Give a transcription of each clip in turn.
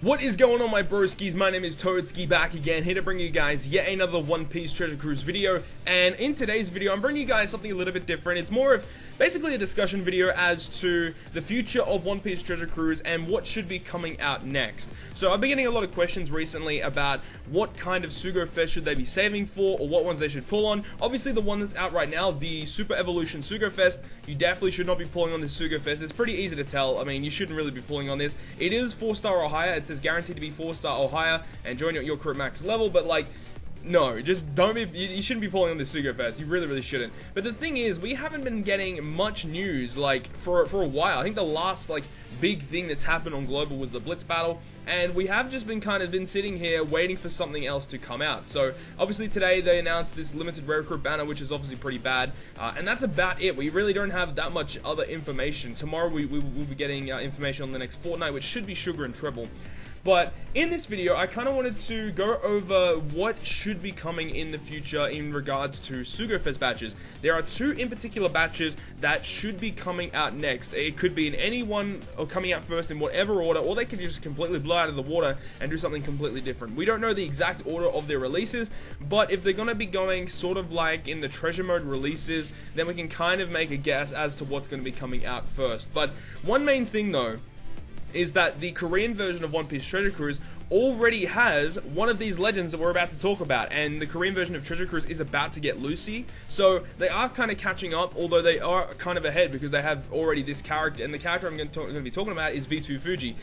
What is going on, my broskiis? My name is Toadski, back again, here to bring you guys yet another One Piece Treasure Cruise video. And in today's video, I'm bringing you guys something a little bit different. It's more of basically a discussion video as to the future of One Piece Treasure Cruise and what should be coming out next. So I've been getting a lot of questions recently about what kind of Sugo Fest should they be saving for, or what ones they should pull on. Obviously the one that's out right now, the Super Evolution Sugo Fest, you definitely should not be pulling on this Sugo Fest. It's pretty easy to tell. I mean, you shouldn't really be pulling on this. It is 4-star or higher. It says guaranteed to be 4-star or higher and join at your current max level, but like, no, just don't be, you shouldn't be pulling on this Sugo Fest. You really shouldn't. But the thing is, we haven't been getting much news, like, for a while. I think the last, like, big thing that's happened on Global was the Blitz battle, and we have just been sitting here waiting for something else to come out. So, obviously today they announced this limited rare recruit banner, which is obviously pretty bad, and that's about it. We really don't have that much other information. Tomorrow we will be getting information on the next fortnight, which should be Sugar and Treble. But in this video, I kind of wanted to go over what should be coming in the future in regards to Sugo Fest batches. There are two in particular batches that should be coming out next. It could be in any one, or coming out first in whatever order, or they could just completely blow out of the water and do something completely different. We don't know the exact order of their releases, but if they're going to be going sort of like in the treasure mode releases, then we can kind of make a guess as to what's going to be coming out first. But one main thing though, is that the Korean version of One Piece Treasure Cruise already has one of these legends that we're about to talk about, and the Korean version of Treasure Cruise is about to get Lucy, so they are kind of catching up, although they are kind of ahead because they have already this character, and the character I'm going to be talking about is V2 Fuji.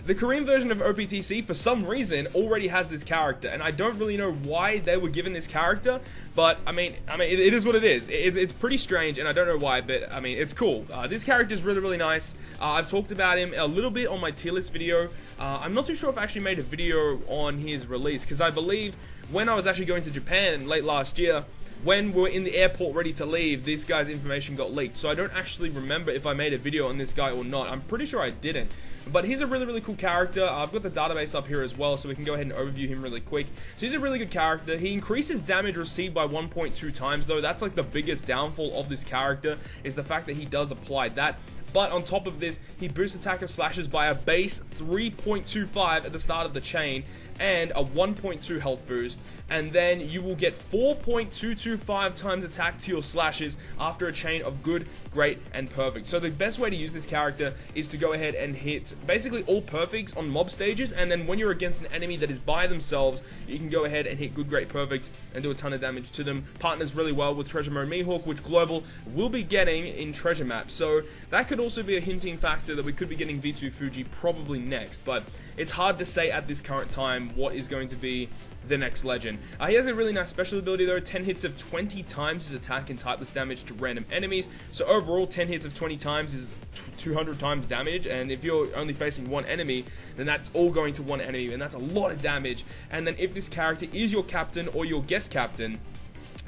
The Korean version of OPTC, for some reason, already has this character, and I don't really know why they were given this character, but, I mean, it is what it is. It's pretty strange, and I don't know why, but, I mean, it's cool. This character is really nice. I've talked about him a little bit on my tier list video. I'm not too sure if I actually made a video on his release, because I believe when I was actually going to Japan late last year, when we were in the airport ready to leave, this guy's information got leaked, so I don't actually remember if I made a video on this guy or not. I'm pretty sure I didn't. But he's a really cool character. I've got the database up here as well, so we can go ahead and overview him really quick. So he's a really good character. He increases damage received by 1.2 times, though. That's like the biggest downfall of this character, is the fact that he does apply that. But on top of this, he boosts attack of slashes by a base 3.25 at the start of the chain, and a 1.2 health boost, and then you will get 4.225 times attack to your slashes after a chain of good, great, and perfect. So the best way to use this character is to go ahead and hit basically all perfects on mob stages, and then when you're against an enemy that is by themselves, you can go ahead and hit good, great, perfect, and do a ton of damage to them. Partners really well with Treasure Mode Mihawk, which Global will be getting in Treasure Map. So that could also be a hinting factor that we could be getting V2 Fuji probably next, but it's hard to say at this current time what is going to be the next legend. He has a really nice special ability though, 10 hits of 20 times his attack and typeless damage to random enemies. So overall, 10 hits of 20 times is 200 times damage, and if you're only facing one enemy, then that's all going to one enemy, and that's a lot of damage. And then if this character is your captain or your guest captain,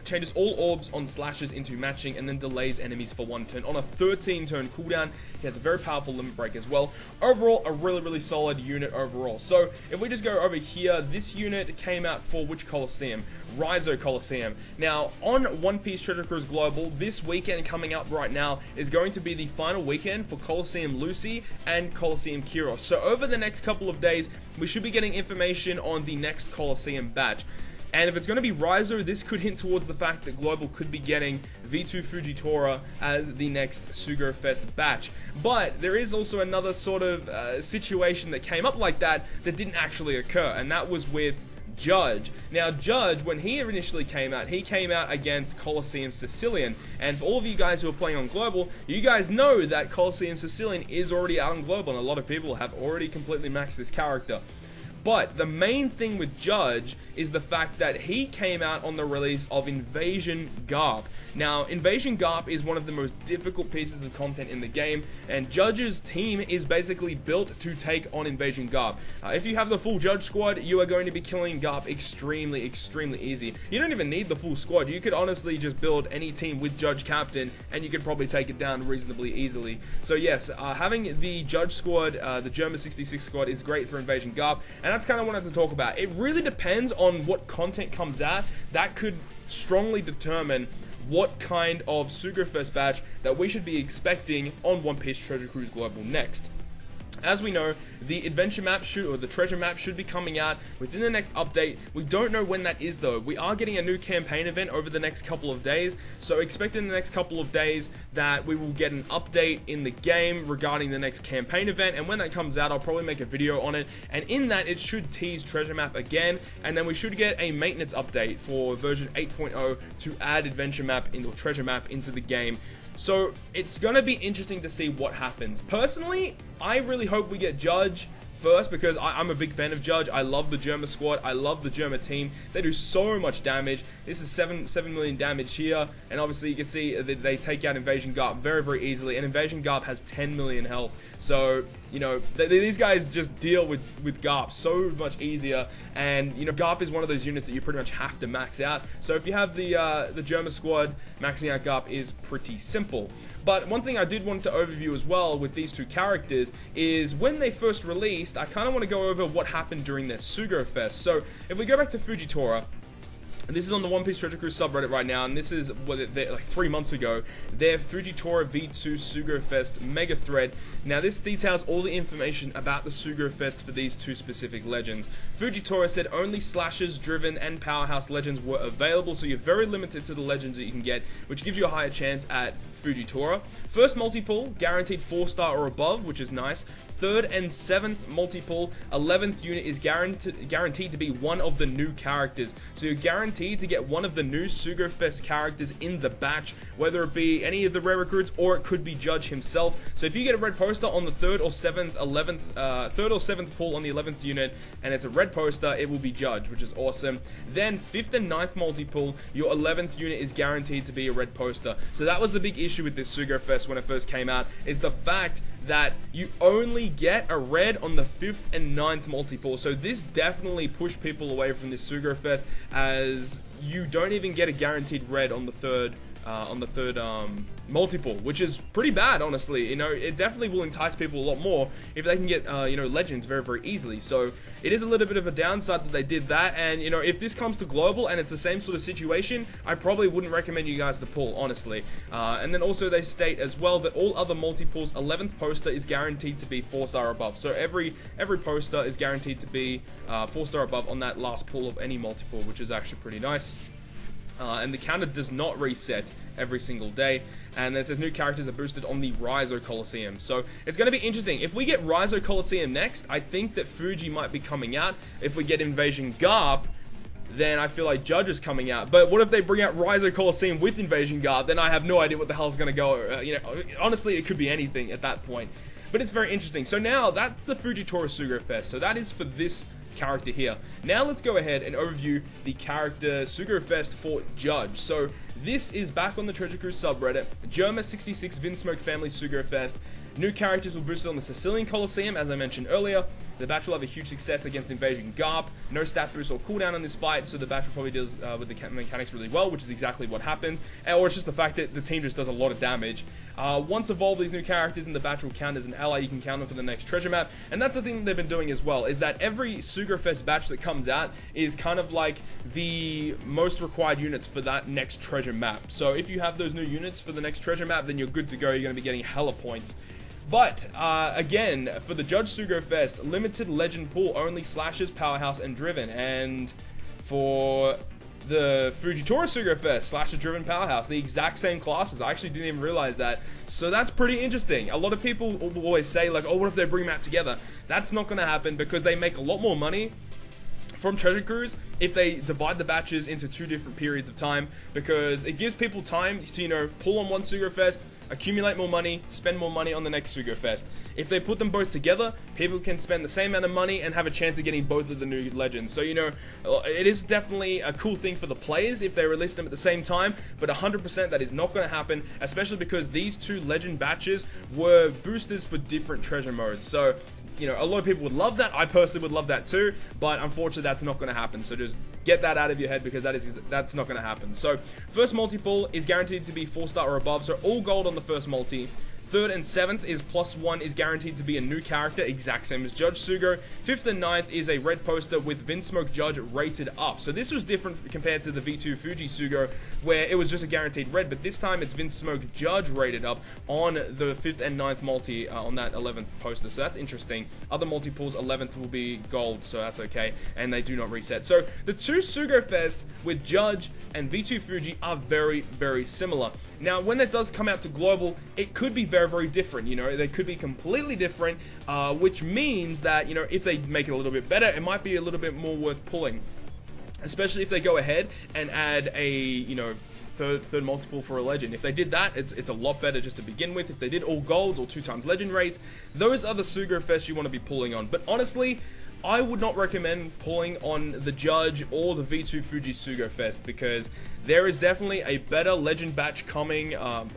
changes all orbs on slashes into matching, and then delays enemies for 1 turn on a 13-turn cooldown. He has a very powerful limit break as well. Overall, a really solid unit overall. So if we just go over here, this unit came out for which Coliseum? Raizo Coliseum. Now, on One Piece Treasure Cruise Global, this weekend coming up right now is going to be the final weekend for Coliseum Lucy and Coliseum Kyros. So over the next couple of days, we should be getting information on the next Coliseum batch. And if it's going to be Raizo, this could hint towards the fact that Global could be getting V2 Fujitora as the next Sugo Fest batch. But there is also another sort of situation that came up like that didn't actually occur, and that was with Judge. Now, Judge, when he initially came out, he came out against Coliseum Sicilian. And for all of you guys who are playing on Global, you guys know that Coliseum Sicilian is already out on Global, and a lot of people have already completely maxed this character. But the main thing with Judge is the fact that he came out on the release of Invasion Garp. Now, Invasion Garp is one of the most difficult pieces of content in the game, and Judge's team is basically built to take on Invasion Garp. If you have the full Judge squad, you are going to be killing Garp extremely easy. You don't even need the full squad. You could honestly just build any team with Judge captain, and you could probably take it down reasonably easily. So yes, having the Judge squad, the German 66 squad, is great for Invasion Garp, and that's kind of what I wanted to talk about. It really depends on what content comes out. That could strongly determine what kind of Sugo Fest batch that we should be expecting on One Piece Treasure Cruise Global next. As we know, the adventure map or the treasure map should be coming out within the next update. We don't know when that is though. We are getting a new campaign event over the next couple of days, so expect in the next couple of days that we will get an update in the game regarding the next campaign event, and when that comes out, I'll probably make a video on it, and in that, it should tease treasure map again, and then we should get a maintenance update for version 8.0 to add adventure map or treasure map into the game. So it's going to be interesting to see what happens. Personally, I really hope we get Judge first, because I'm a big fan of Judge. I love the Germa squad. I love the Germa team. They do so much damage. This is 7 million damage here, and obviously you can see that they take out Invasion Garp very, very easily, and Invasion Garp has 10 million health. So, you know, these guys just deal with Garp so much easier, and, you know, Garp is one of those units that you pretty much have to max out. So if you have the Germa squad, maxing out Garp is pretty simple. But one thing I did want to overview as well with these two characters is when they first released, I kind of want to go over what happened during their Sugo Fest. So if we go back to Fujitora, and this is on the One Piece Treasure Cruise subreddit right now, and this is like 3 months ago, their Fujitora V2 Sugo Fest mega thread. Now this details all the information about the Sugo Fest for these two specific legends. Fujitora said only slashers, driven, and powerhouse legends were available, so you're very limited to the legends that you can get, which gives you a higher chance at Fujitora. First multi-pull, guaranteed 4-star or above, which is nice. Third and 7th multi-pull, 11th unit is guaranteed to be one of the new characters. So you're guaranteed to get one of the new Sugo Fest characters in the batch, whether it be any of the rare recruits or it could be Judge himself. So if you get a red poster on the 3rd or 7th, 3rd or 7th pull on the 11th unit, and it's a red poster, it will be Judge, which is awesome. Then 5th and 9th multi-pull, your 11th unit is guaranteed to be a red poster. So that was the big issue with this Sugo Fest when it first came out, is the fact that you only get a red on the 5th and 9th multi-pull. So this definitely pushed people away from this Sugo Fest, as you don't even get a guaranteed red on the third multi-pull, which is pretty bad, honestly. You know, it definitely will entice people a lot more if they can get you know, legends very, very easily. So it is a little bit of a downside that they did that, and you know, if this comes to global and it's the same sort of situation, I probably wouldn't recommend you guys to pull, honestly. And then also they state as well that all other multi-pulls, 11th poster is guaranteed to be 4-star above. So every poster is guaranteed to be 4-star above on that last pull of any multi-pull, which is actually pretty nice. And the counter does not reset every single day. And then it says new characters are boosted on the Raizo Coliseum. So it's going to be interesting. If we get Raizo Coliseum next, I think that Fuji might be coming out. If we get Invasion Garp, then I feel like Judge is coming out. But what if they bring out Raizo Coliseum with Invasion Garp? Then I have no idea what the hell is going to go. You know, honestly, it could be anything at that point. But it's very interesting. So now that's the Fujitora Sugo Fest. So that is for this character here. Now let's go ahead and overview the character Sugo Fest for Judge. So this is back on the Treasure Cruise subreddit. Germa 66 Vinsmoke Family Sugo Fest. New characters will boost it on the Sicilian Coliseum, as I mentioned earlier. The batch will have a huge success against Invasion Garp. No stat boost or cooldown on this fight, so the batch probably deals with the mechanics really well, which is exactly what happens. Or it's just the fact that the team just does a lot of damage. Once evolved, these new characters in the batch will count as an ally. You can count them for the next treasure map. And that's the thing they've been doing as well, is that every Sugo Fest batch that comes out is kind of like the most required units for that next treasure map. So if you have those new units for the next treasure map, then you're good to go. You're going to be getting hella points. But, again, for the Judge Sugo Fest, limited legend pool, only slashers, powerhouse, and driven. And for the Fujitora Sugo Fest, slasher, driven, powerhouse, the exact same classes. I actually didn't even realize that. So that's pretty interesting. A lot of people always say, like, oh, what if they bring them out together? That's not going to happen because they make a lot more money from Treasure Cruise if they divide the batches into 2 different periods of time, because it gives people time to, you know, pull on one Sugo Fest, accumulate more money, spend more money on the next Sugo Fest. If they put them both together, people can spend the same amount of money and have a chance of getting both of the new legends. So, you know, it is definitely a cool thing for the players if they release them at the same time, but 100% that is not going to happen, especially because these 2 legend batches were boosters for different treasure modes. So, you know, a lot of people would love that. I personally would love that too, but unfortunately that's not going to happen. So just get that out of your head, because that's not going to happen. So first multi-pull is guaranteed to be 4-star or above, so all gold on the first multi. 3rd and 7th is +1 is guaranteed to be a new character, exact same as Judge Sugo. 5th and 9th is a red poster with Vinsmoke Judge rated up. So this was different compared to the V2 Fuji Sugo, where it was just a guaranteed red, but this time it's Vinsmoke Judge rated up on the 5th and 9th multi on that 11th poster. So that's interesting. Other multi-pools, 11th will be gold, so that's okay, and they do not reset. So the two Sugo Fest with Judge and V2 Fuji are very, very similar. Now, when it does come out to global, it could be very, very different. You know, they could be completely different, which means that, you know, if they make it a little bit better, it might be a little bit more worth pulling. Especially if they go ahead and add a, you know, third multiple for a legend. If they did that, it's a lot better just to begin with. If they did all golds or 2x legend rates, those are the Sugo Fest you want to be pulling on. But honestly, I would not recommend pulling on the Judge or the V2 Fuji Sugo Fest, because there is definitely a better legend batch coming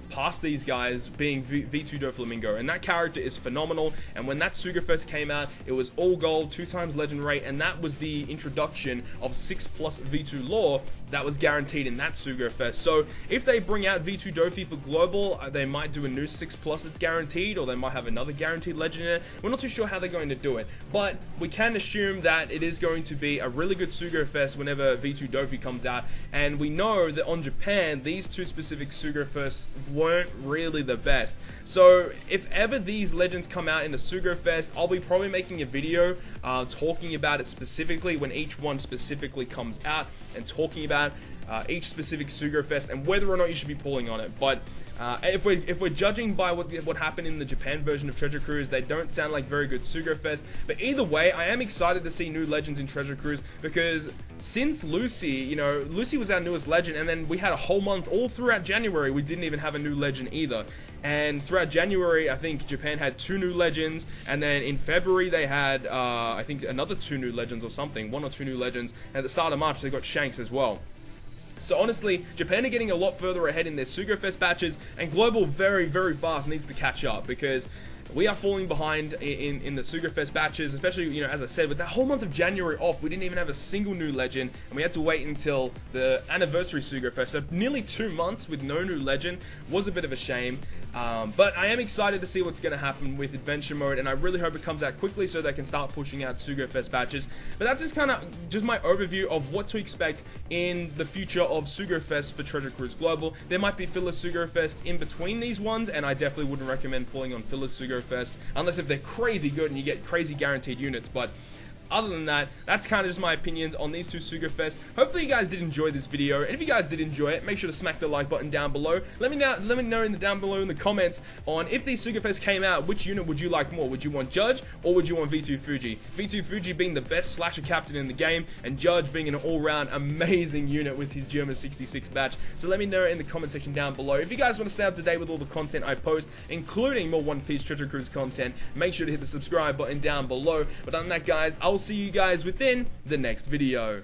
past these guys, being V2 Doflamingo, and that character is phenomenal. And when that Sugo Fest came out, it was all gold, 2x legend rate, and that was the introduction of 6+ V2 lore that was guaranteed in that Sugo Fest. So if they bring out V2 Dofi for global, they might do a new 6+ that's guaranteed, or they might have another guaranteed legend in it. We're not too sure how they're going to do it, but we can assume that it is going to be a really good Sugo Fest whenever V2 Dofi comes out. And we know that on Japan, these two specific Sugo Fests weren't really the best. So if ever these legends come out in the Sugo Fest, I'll be probably making a video talking about it specifically when each one specifically comes out, and talking about each specific Sugo Fest and whether or not you should be pulling on it. But if we're judging by what happened in the Japan version of Treasure Cruise, they don't sound like very good Sugo Fest. But either way, I am excited to see new legends in Treasure Cruise, because since Lucy, you know, Lucy was our newest legend, and then we had a whole month all throughout January we didn't even have a new legend either. And throughout January, I think Japan had 2 new legends, and then in February they had I think another 2 new legends or something, 1 or 2 new legends. And at the start of March they got Shanks as well. So honestly, Japan are getting a lot further ahead in their Sugo Fest batches, and Global very, very fast needs to catch up, because we are falling behind in the Sugo Fest batches, especially, you know, as I said, with that whole month of January off, we didn't even have a single new legend, and we had to wait until the anniversary Sugo Fest. So nearly 2 months with no new legend was a bit of a shame. But I am excited to see what's going to happen with Adventure Mode, and I really hope it comes out quickly so they can start pushing out Sugo Fest batches. But that's just kind of just my overview of what to expect in the future of Sugo Fest for Treasure Cruise Global. There might be filler Sugo Fest in between these ones, and I definitely wouldn't recommend pulling on filler Sugo Fest unless if they're crazy good and you get crazy guaranteed units. But other than that, that's kind of just my opinions on these two Sugo Fests. Hopefully you guys did enjoy this video, and if you guys did enjoy it, make sure to smack the like button down below. Let me know down below in the comments on if these Sugo Fests came out, which unit would you like more? Would you want Judge, or would you want V2 Fuji? V2 Fuji being the best slasher captain in the game, and Judge being an all-round amazing unit with his German 66 batch. So let me know in the comment section down below. If you guys want to stay up to date with all the content I post, including more One Piece Treasure Cruise content, make sure to hit the subscribe button down below. But other than that, guys, I'll see you guys within the next video.